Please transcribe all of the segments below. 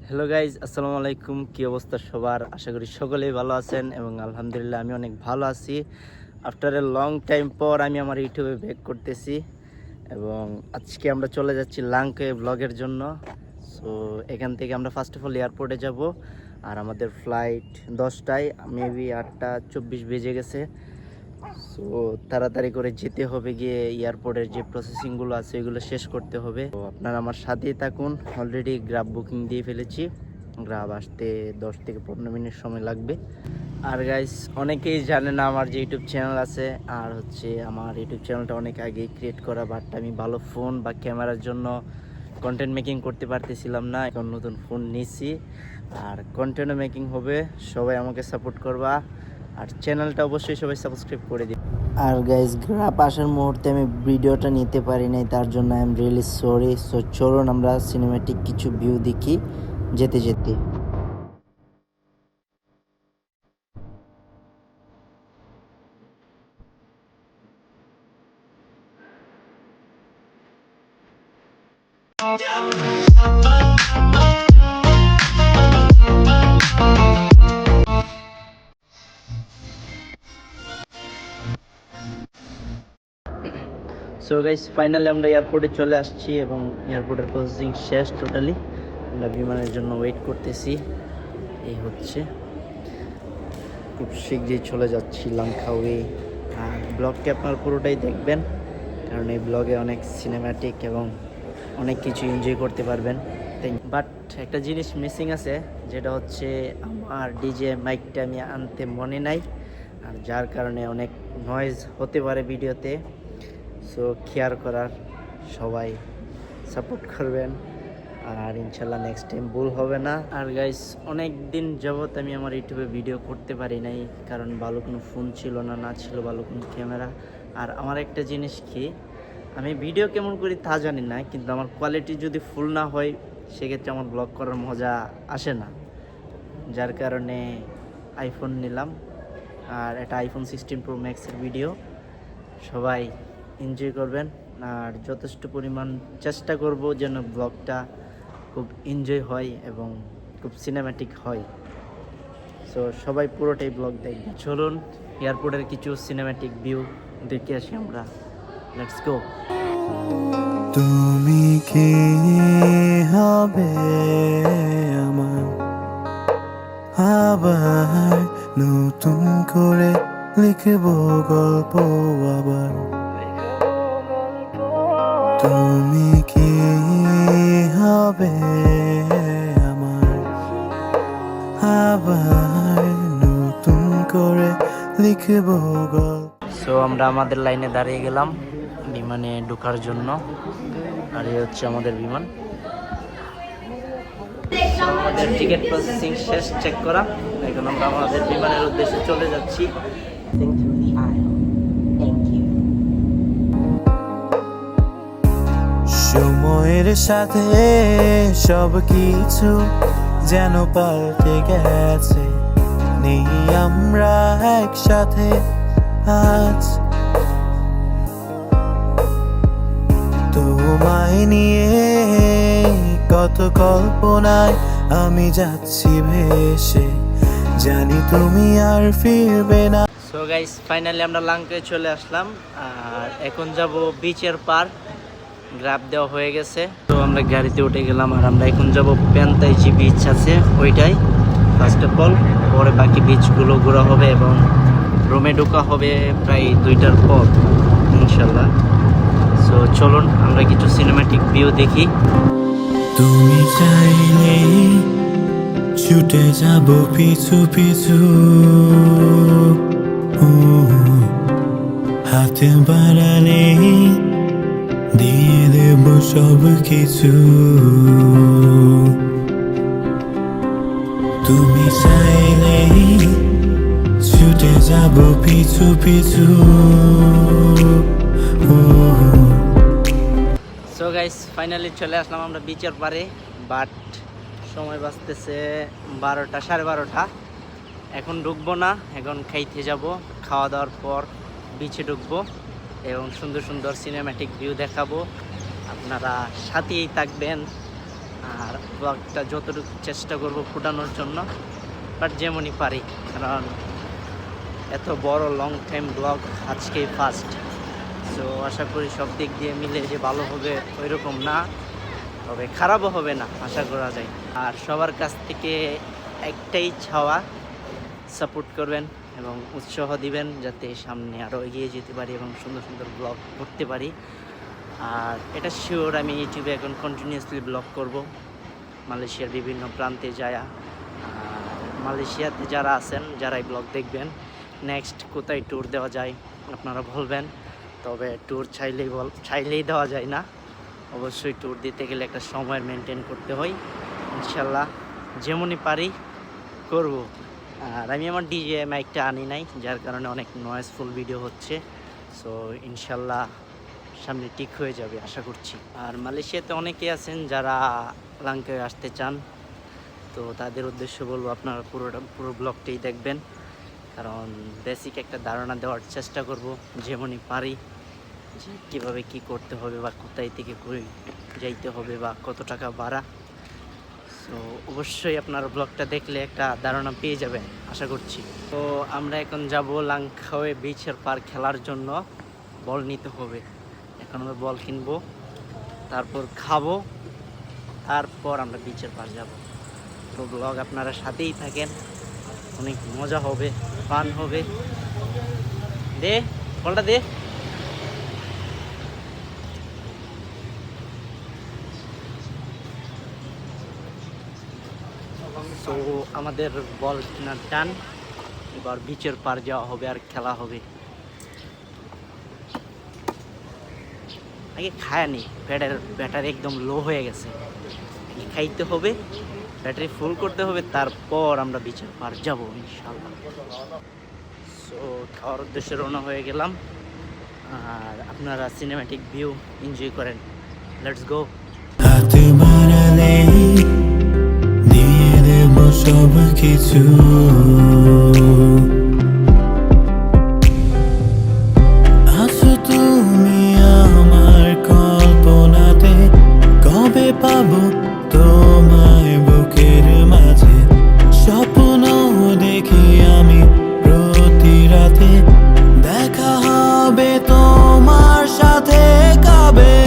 Hello guys, আসসালামু আলাইকুম। কি অবস্থা সবার? আশা করি সকলেই ভালো আছেন এবং আলহামদুলিল্লাহ আমি অনেক ভালো আছি। আফটার এ লং টাইম পর আমি আমার ইউটিউবে ব্যাক করতেছি এবং আজকে আমরা চলে যাচ্ছি লাংকে ব্লগের জন্য। সো এখান থেকে আমরা ফার্স্ট অফ অল এয়ারপোর্টে যাব আর আমাদের ফ্লাইট 10টায়, মেবি 8:24 বেজে গেছে। সো তাড়াতাড়ি করে যেতে হবে, গিয়ে এয়ারপোর্টের যে প্রসেসিংগুলো আছে এগুলো শেষ করতে হবে। তো আপনারা আমার সাথেই থাকুন। অলরেডি গ্রাব বুকিং দিয়ে ফেলেছি, গ্রাব আসতে 10 থেকে 15 মিনিট সময় লাগবে। আর গাইস, অনেকেই জানে না আমার যে ইউটিউব চ্যানেল আছে, আর আমার ইউটিউব চ্যানেলটা অনেক আগেই ক্রিয়েট করা, বাট আমি ভালো ফোন বা ক্যামেরার জন্য কন্টেন্ট মেকিং করতে পারতেছিলাম না। এখন নতুন ফোন নিয়েছি আর কন্টেন্ট মেকিং হবে। সবাই আমাকে সাপোর্ট করবা আর চ্যানেলটা অবশ্যই সবাই সাবস্ক্রাইব করে দিন। আর গাইজ, গ্রাপ আসার মুহূর্তে আমি ভিডিওটা নিতে পারি নাই, তার জন্য I am really sorry. So চলুন আমরা সিনেম্যাটিক কিছু ভিউ দেখি যেতে যেতে। সো গাইস, ফাইনালি আমরা এয়ারপোর্টে চলে আসছি এবং এয়ারপোর্টের প্রসেসিং শেষ টোটালি। আমরা বিমানের জন্য ওয়েট করতেছি। এই হচ্ছে, খুব শীঘ্রই চলে যাচ্ছি লাংখাউই। আর ব্লগটি আপনার পুরোটাই দেখবেন, কারণ এই ব্লগে অনেক সিনেম্যাটিক এবং অনেক কিছু এনজয় করতে পারবেন। বাট একটা জিনিস মিসিং আছে, যেটা হচ্ছে আমার ডিজে মাইকটা আমি আনতে মনে নাই, আর যার কারণে অনেক নয়েজ হতে পারে ভিডিওতে। সো কেয়ার করার, সবাই সাপোর্ট করবেন আর ইনশাল্লাহ নেক্সট টাইম ভুল হবে না। আর গাইস, অনেক দিন যাবত আমি আমার ইউটিউবে ভিডিও করতে পারি নাই, কারণ ভালো কোনো ফোন ছিল না, না ছিল ভালো কোনো ক্যামেরা। আর আমার একটা জিনিস কি, আমি ভিডিও কেমন করি তা জানি না, কিন্তু আমার কোয়ালিটি যদি ফুল না হয় সেক্ষেত্রে আমার ব্লগ করার মজা আসে না। যার কারণে আইফোন নিলাম, আর এটা আইফোন 16 প্রো ম্যাক্সের ভিডিও। সবাই এনজয় করবেন আর যথেষ্ট পরিমাণ চেষ্টা করব যেন ব্লগটা খুব এনজয় হয় এবং খুব সিনেম্যাটিক হয়। সো সবাই পুরোটাই ব্লগ দেখবে। চলুন এয়ারপোর্টের কিছু সিনেম্যাটিক ভিউ দেখে আসি আমরা। Let's go. তুমি কি হবে আমার আবার নতুন করে লিখব গল্প আবার? তুমি কি হবে আমার আবার নতুন করে লিখব গল্প? সো আমরা আমাদের লাইনে দাঁড়িয়ে গেলাম বিমানে ঢোকার জন্য, আর এই হচ্ছে আমাদের বিমান। আমাদের টিকিট প্রসেসিং শেষ, চেক করা। এখন আমরা আমাদের বিমানের উদ্দেশ্যে চলে যাচ্ছি। সময়ের সাথে সব কিছু যেন পাল্টে গেছে, নেই আমরা একসাথে আজ। তোমায় নিয়ে কত কল্পনায় আমি যাচ্ছি ভেসে, জানি তুমি আর ফিরবে না। সো গাইস, ফাইনালি আমরা লাংকে চলে আসলাম আর এখন যাব বিচের পার। গ্রাব দেওয়া হয়ে গেছে, তো আমরা গাড়িতে উঠে গেলাম আর আমরা এখন যাব পেন্তাইজি বিচ আছে ওইটাই ফার্স্ট অফ অল। পরে বাকি বিচগুলো ঘোরা হবে এবং রুমে ঢোকা হবে প্রায় 2টার পর ইনশাল্লাহ। সো চলুন আমরা কিছু সিনেম্যাটিক ভিউ দেখি। তুমি চাইলে ছুটে যাব পিছু পিছু, হাতে বাড়ালে দিয়ে দেব সব কিছু। তুমি চাইলে ছুটে যাব পিছু পিছু। সো গাইস, ফাইনালি চলে আসলাম আমরা বিচের পারে, বাট সময় বাঁচতেছে 12টা, 12:30। এখন ঢুকবো না, এখন খাইতে যাব। খাওয়া দাওয়ার পর বিচে ঢুকবো এবং সুন্দর সুন্দর সিনেম্যাটিক ভিউ দেখাবো। আপনারা সাথেই থাকবেন আর ব্লগটা যতটুকু চেষ্টা করব ফুটানোর জন্য, বাট যেমনই পারি, কারণ এত বড় লং টাইম ব্লগ আজকেই ফার্স্ট। সো আশা করি সব দিক দিয়ে মিলে যে ভালো হবে ওইরকম না, তবে খারাপও হবে না আশা করা যায়। আর সবার কাছ থেকে একটাই চাওয়া, সাপোর্ট করবেন এবং উৎসাহ দিবেন যাতে সামনে আরও এগিয়ে যেতে পারি এবং সুন্দর সুন্দর ব্লগ করতে পারি। আর এটা শিওর আমি ইউটিউবে এখন কন্টিনিউয়াসলি ব্লগ করব, মালয়েশিয়ার বিভিন্ন প্রান্তে যায়া। আর মালয়েশিয়াতে যারা আছেন, যারা এই ব্লগ দেখবেন, নেক্সট কোথায় ট্যুর দেওয়া যায় আপনারা বলবেন। তবে ট্যুর চাইলেই দেওয়া যায় না, অবশ্যই ট্যুর দিতে গেলে একটা সময় মেনটেন করতে হয়। ইনশাল্লাহ যেমনই পারি করব। আর আমি আমার ডিজে মাইকটা আনি নাই, যার কারণে অনেক নয়েজফুল ভিডিও হচ্ছে। সো ইনশাল্লাহ সামনে ঠিক হয়ে যাবে আশা করছি। আর মালয়েশিয়াতে অনেকে আছেন যারা লাঙ্কায় আসতে চান, তো তাদের উদ্দেশ্য বলবো আপনারা পুরো ব্লগটাই দেখবেন, কারণ বেসিক একটা ধারণা দেওয়ার চেষ্টা করব যেমনই পারি, যে কীভাবে কী করতে হবে বা কোথায় থেকে কই যাইতে হবে বা কত টাকা ভাড়া। তো অবশ্যই আপনারা ব্লগটা দেখলে একটা ধারণা পেয়ে যাবেন আশা করছি। তো আমরা এখন যাব লাংখাওয়ে বিচের পার খেলার জন্য। বল নিতে হবে, এখন আমরা বল কিনবো, তারপর খাবো, তারপর আমরা বিচের পার যাব। তো ব্লগ আপনারা সাথেই থাকেন, অনেক মজা হবে, ফান হবে। দে বলটা দে। তো আমাদের বল কেনার টান, এবার বিচের পার যাওয়া হবে আর খেলা হবে। আগে খায়নি, ব্যাটারি একদম লো হয়ে গেছে, খাইতে হবে, ব্যাটারি ফুল করতে হবে, তারপর আমরা বিচের পার যাব ইনশাল্লাহ। সো খাওয়ার উদ্দেশ্যে রওনা হয়ে গেলাম, আর আপনারা সিনেম্যাটিক ভিউ এনজয় করেন। Let's go. হাতে বাড়ালে দিয়ে দেব সব কিছু, আছো তুমি আমার কল্পনাতে, কবে পাবো তোমায় বুকের মাঝে, স্বপ্ন দেখি আমি প্রতি রাতে, দেখা হবে তোমার সাথে কবে।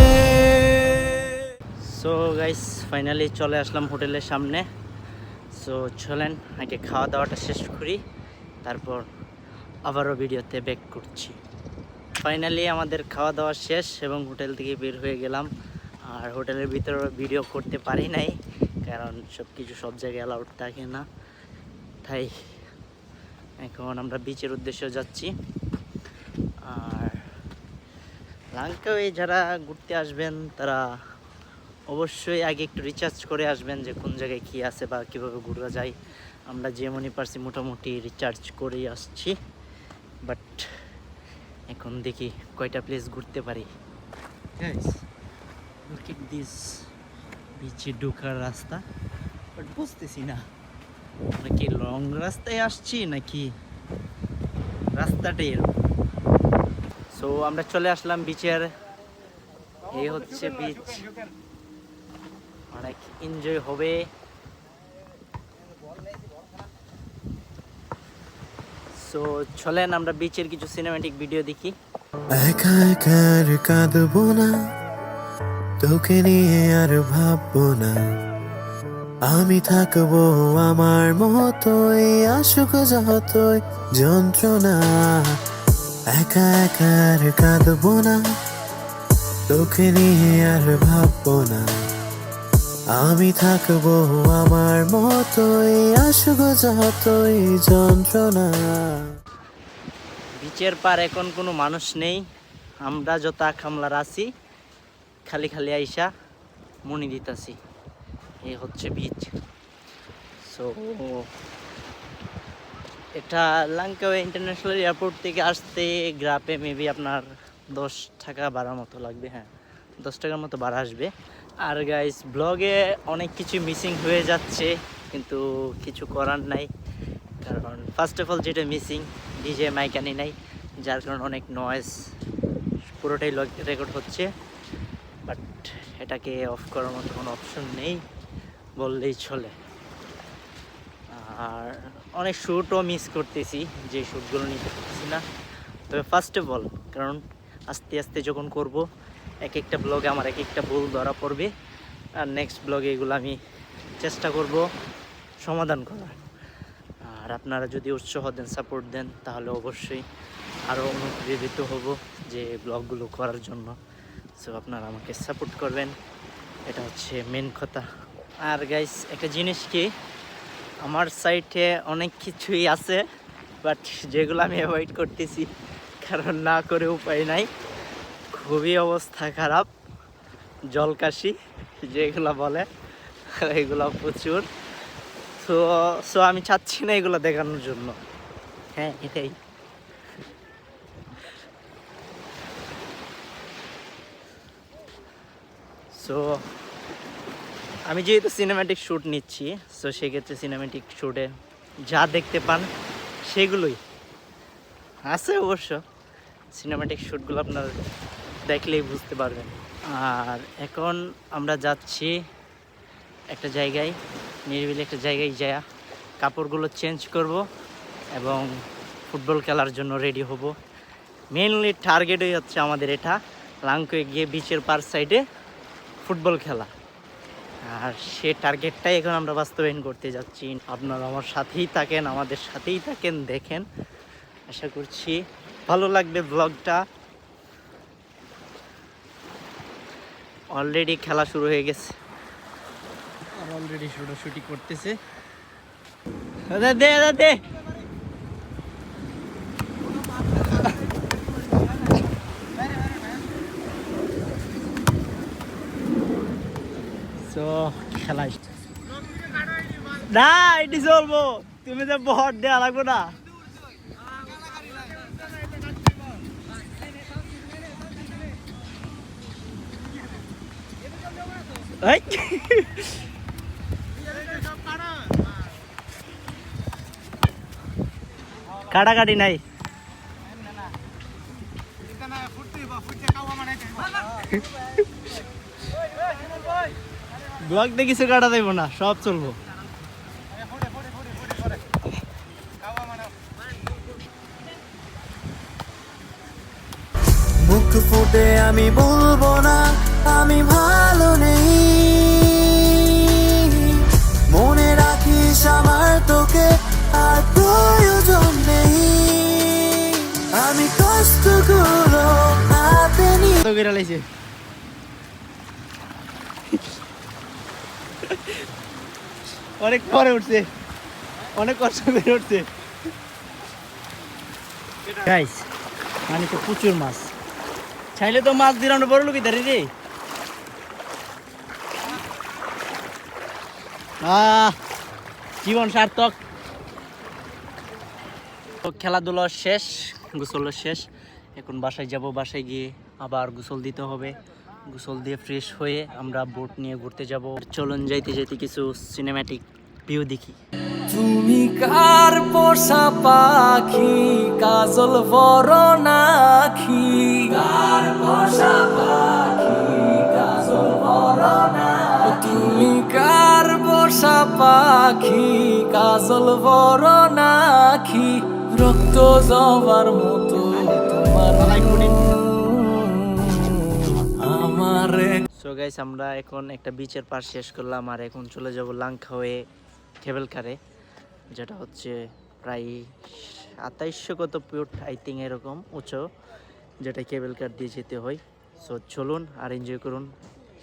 সো গাইস ফাইনালি চলে আসলাম হোটেলের সামনে। সো চলেন আগে খাওয়া দাওয়াটা শেষ করি, তারপর আবারও ভিডিওতে ব্যাক করছি। ফাইনালি আমাদের খাওয়া দাওয়া শেষ এবং হোটেল থেকে বের হয়ে গেলাম। আর হোটেলের ভিতরে ভিডিও করতে পারি নাই, কারণ সব জায়গায় অ্যালাউড থাকে না। তাই এখন আমরা বিচের উদ্দেশ্যে যাচ্ছি। আর লাঙ্কাওয়ে যারা ঘুরতে আসবেন তারা অবশ্যই আগে একটু রিচার্জ করে আসবেন, যে কোন জায়গায় কী আছে বা কীভাবে ঘুরা যায়। আমরা যেমনই পারছি মোটামুটি রিচার্জ করেই আসছি, বাট এখন দেখি কয়টা প্লেস ঘুরতে পারি। লুক এট দিস, বিচে ঢোকার রাস্তা, বাট বুঝতেছি না আমরা কি লং রাস্তায় আসছি নাকি রাস্তাটাই এরকম। সো আমরা চলে আসলাম বিচের, এই হচ্ছে বিচ, অনেক এনজয় হবে। সো চলেন আমরা বিচের কিছু সিনেম্যাটিক ভিডিও দেখি। একা একা আর কাঁদবো না, তোকে নিয়ে আর ভাববো না, আমি থাকবো আমার মতোই, আসুক যতই যন্ত্রণা। একা একা আর কাঁদবো না, তোকে নিয়ে আর ভাববো না, আমি থাকবো আমার মতোই, আসুক যতই যন্ত্রণা। বিচের পার এখন কোনো মানুষ নেই, আমরা যত খামলার আছি খালি খালি আইসা মনি দিতাছি। এই হচ্ছে বিচ। সো এটা লাঙ্কাওয়ে ইন্টারন্যাশনাল এয়ারপোর্ট থেকে আসতে গ্রাপে মেবি আপনার 10 টাকা ভাড়ার মতো লাগবে। হ্যাঁ, 10 টাকার মতো ভাড়া আসবে। আর গাইস ব্লগে অনেক কিছু মিসিং হয়ে যাচ্ছে, কিন্তু কিছু করার নাই, কারণ ফার্স্ট অফ অল যেটা মিসিং, ডিজে মাইক আনি নাই, যার কারণে অনেক নয়েজ, পুরোটাই রেকর্ড হচ্ছে। বাট এটাকে অফ করার মতো কোনো অপশন নেই, বললেই চলে। আর অনেক শ্যুটও মিস করতেছি, যে শ্যুটগুলো নিতে পারছি না। তবে ফার্স্ট অফ অল, কারণ আস্তে আস্তে যখন করব এক একটা ব্লগে আমার এক একটা ভুল ধরা পড়বে, আর নেক্সট ব্লগে এগুলো আমি চেষ্টা করব সমাধান করার। আর আপনারা যদি উৎসাহ দেন, সাপোর্ট দেন, তাহলে অবশ্যই আরও অনুপ্রেরিত হব যে ব্লগগুলো করার জন্য। সো আপনারা আমাকে সাপোর্ট করবেন, এটা হচ্ছে মেন কথা। আর গাইস, একটা জিনিস কি, আমার সাইটে অনেক কিছুই আছে, বাট যেগুলো আমি অ্যাভয়েড করতেছি, কারণ না করে উপায় নাই। খুবই অবস্থা খারাপ, জলকাশি যেগুলো বলে, এগুলো প্রচুর। সো আমি চাচ্ছি না এগুলো দেখানোর জন্য। হ্যাঁ, এটাই। সো আমি যেহেতু সিনেম্যাটিক শ্যুট নিচ্ছি, সো সেক্ষেত্রে সিনেম্যাটিক শ্যুটে যা দেখতে পান সেগুলোই আছে। অবশ্য সিনেম্যাটিক শ্যুটগুলো আপনারা দেখলেই বুঝতে পারবেন। আর এখন আমরা যাচ্ছি একটা জায়গায়, নিরিবিলি একটা জায়গায় যায়া কাপড়গুলো চেঞ্জ করব এবং ফুটবল খেলার জন্য রেডি হব। মেনলি টার্গেটই হচ্ছে আমাদের এটা, লাংকোয়ে গিয়ে বিচের পার সাইডে ফুটবল খেলা। আর সে টার্গেটটাই এখন আমরা বাস্তবায়ন করতে যাচ্ছি। আপনারা আমার সাথেই থাকেন, আমাদের সাথেই থাকেন, দেখেন। আশা করছি ভালো লাগবে ব্লগটা। অলরেডি খেলা শুরু হয়ে গেছে, আর অলরেডি শুটিং করতেছে। দে দে সো খেলা না, এটি চলবো। তুমি যে ভোট দেওয়া লাগবো না। কাটাকাটি নাই, ব্লগ দিয়ে কিছু কাটা দেবো না, সব চলবো। মুখ ফুটে আমি বলবো না আমি ভালো নেই, মনে রাখিস আমার তোকে আর প্রয়োজন নেই। আমি কষ্টগুলো হাতে নিয়ে তো বেরা লাইছে, অনেক পরে উঠছে, অনেক কষ্ট করে উঠছে। গাইস, মানে তো প্রচুর মাছ, চাইলে তো মাছ দিলাম বড় লোকই দাঁড়িয়ে রে। জীবন সার্থক। খেলাধুলা শেষ, গোসল শেষ, এখন বাসায় যাব। বাসায় গিয়ে আবার গোসল দিতে হবে। গোসল দিয়ে ফ্রেশ হয়ে আমরা বোট নিয়ে ঘুরতে যাব। চলুন যাইতে যাইতে কিছু সিনেম্যাটিক ভিউ দেখি। তুমি কার পোষা পাখি, কাজল বরণাখি, কার পোষা পাখি, কাজল বরণাখি, তুমি কার পোষা পাখি, কাজল বরণাখি, রক্ত জবার মতো তোমার আমারে। সো গাইস, আমরা এখন একটা বিচের পার শেষ করলাম, আর এখন চলে যাব লাংখাওয়ে কেবল কারে, যেটা হচ্ছে প্রায় 2700 কত ফুট আই থিঙ্ক এরকম উঁচু, যেটা কেবল কার দিয়ে যেতে হয়। সো চলুন আর এনজয় করুন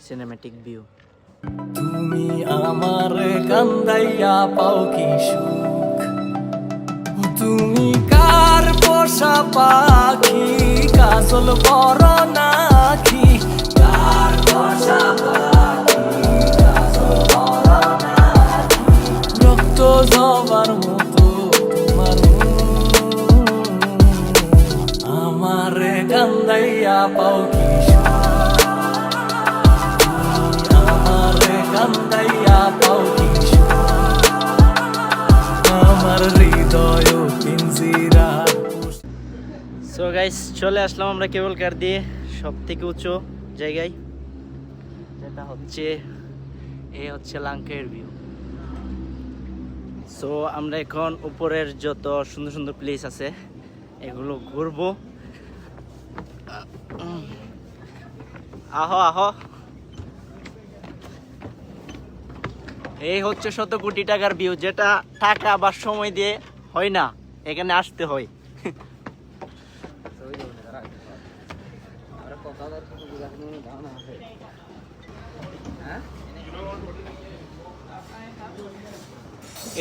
সিনেম্যাটিক ভিউ। তুমি আমারে কান্দাইয়া পাও কি সুখ, তুমি কার পোষা পাখি, কাজল বরণাখি, কার পোষা পাখি, কাজল বরণাখি, রক্ত জবার মতো তোমার আমারে কান্দাইয়া পাও কি সুখ, আমারে কান্দাইয়া পাও কি সুখ, আমার হৃদয় পিঞ্জিরা। সো গাইস, চলে আসলাম আমরা কেবল কার দিয়ে সব থেকে উঁচু জায়গায়, যেটা হচ্ছে এই হচ্ছে লাঙ্কের ভিউ। সো আমরা এখন উপরের যত সুন্দর সুন্দর প্লেস আছে এগুলো ঘুরবো। আহো আহো, এই হচ্ছে 100 কোটি টাকার ভিউ, যেটা টাকা বা সময় দিয়ে হয় না, এখানে আসতে হয়।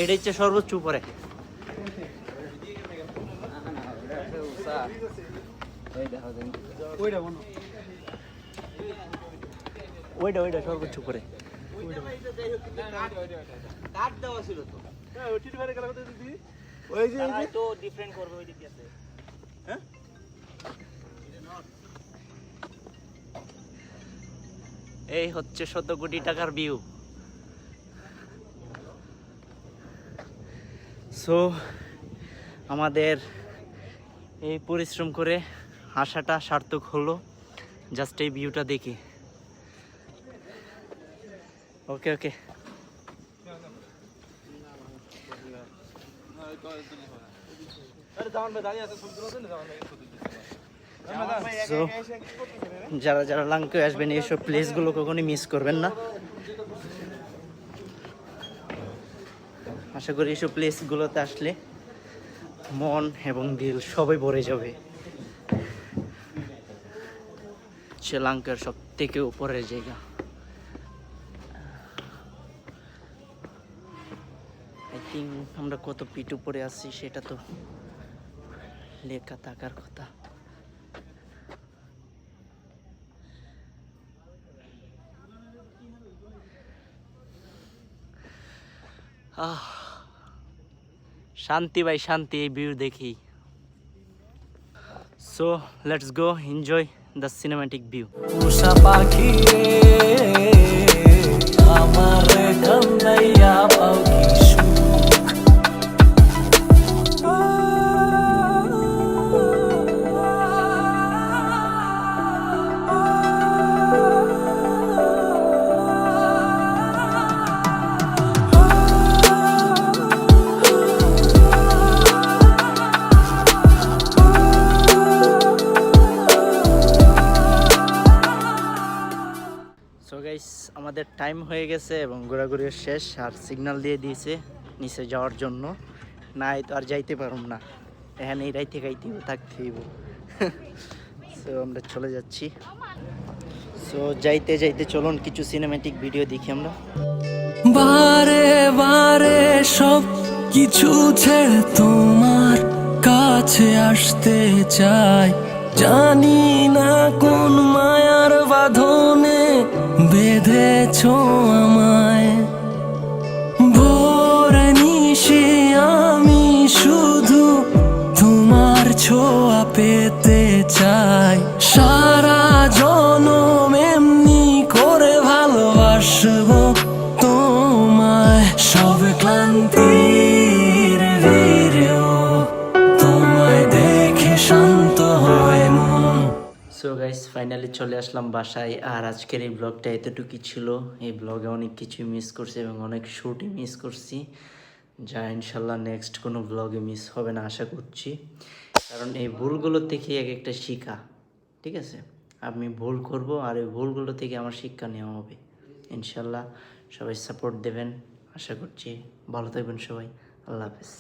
এটা হচ্ছে সর্বোচ্চ উপরে। ওইটা সর্বোচ্চ উপরে। এই হচ্ছে 100 কোটি টাকার ভিউ। সো আমাদের এই পরিশ্রম করে আসাটা সার্থক হলো জাস্ট এই ভিউটা দেখে। ওকে ওকে, সো যারা যারা লাঙ্কে আসবেন এইসব প্লেসগুলো কখনোই মিস করবেন না। আশা করি এইসব প্লেসগুলোতে আসলে মন এবং দিল সবাই ভরে যাবে। শ্রীলঙ্কার সব থেকে উপরের জায়গা। আই থিঙ্ক আমরা কত ফিট উপরে আছি সেটা তো লেখা থাকার কথা। শান্তি ভাই শান্তি এই ভিউ দেখি। So let's go enjoy the cinematic view. উষা পাখি রে আমার কান্দাইয়া পাও কি সুখ। সো গাইস আমাদের টাইম হয়ে গেছে এবং ঘোরাঘুরি শেষ, আর সিগন্যাল দিয়ে দিয়েছে নিচে যাওয়ার জন্য। নাই তো আর যাইতে পারুম না, এখানে এই রাইতে খাইতে থাকতে হইব। সো আমরা চলে যাচ্ছি। সো যাইতে যাইতে চলুন কিছু সিনেম্যাটিক ভিডিও দেখি আমরা। বারে বারে সব কিছু ছেড়ে তোমার কাছে আসতে চাই, জানি না কোন মায়ার বাঁধনে বেঁধেছো আমায়। ভোরে নিশে আমি শুধু তোমার ছোঁয়া পেতে চাই, সারা জনম এমনি করে ভালোবাসবো তোমায়। সব ক্লান্তির ভিড়েও তোমায় দেখে শান্ত হয় মন। সো গাইস ফাইনালি চলে আসলাম বাসায়, আর আজকের এই ব্লগটা এতটুকুই ছিল। এই ব্লগে অনেক কিছু মিস করছি এবং অনেক শুটই মিস করছি, যা ইনশাল্লাহ নেক্সট কোনো ব্লগে মিস হবে না আশা করছি। কারণ এই ভুলগুলো থেকে এক একটা শিক্ষা, ঠিক আছে? আমি ভুল করব আর এই ভুলগুলো থেকে আমার শিক্ষা নেওয়া হবে ইনশাল্লাহ। সবাই সাপোর্ট দেবেন আশা করছি। ভালো থাকবেন সবাই, আল্লাহ হাফেজ।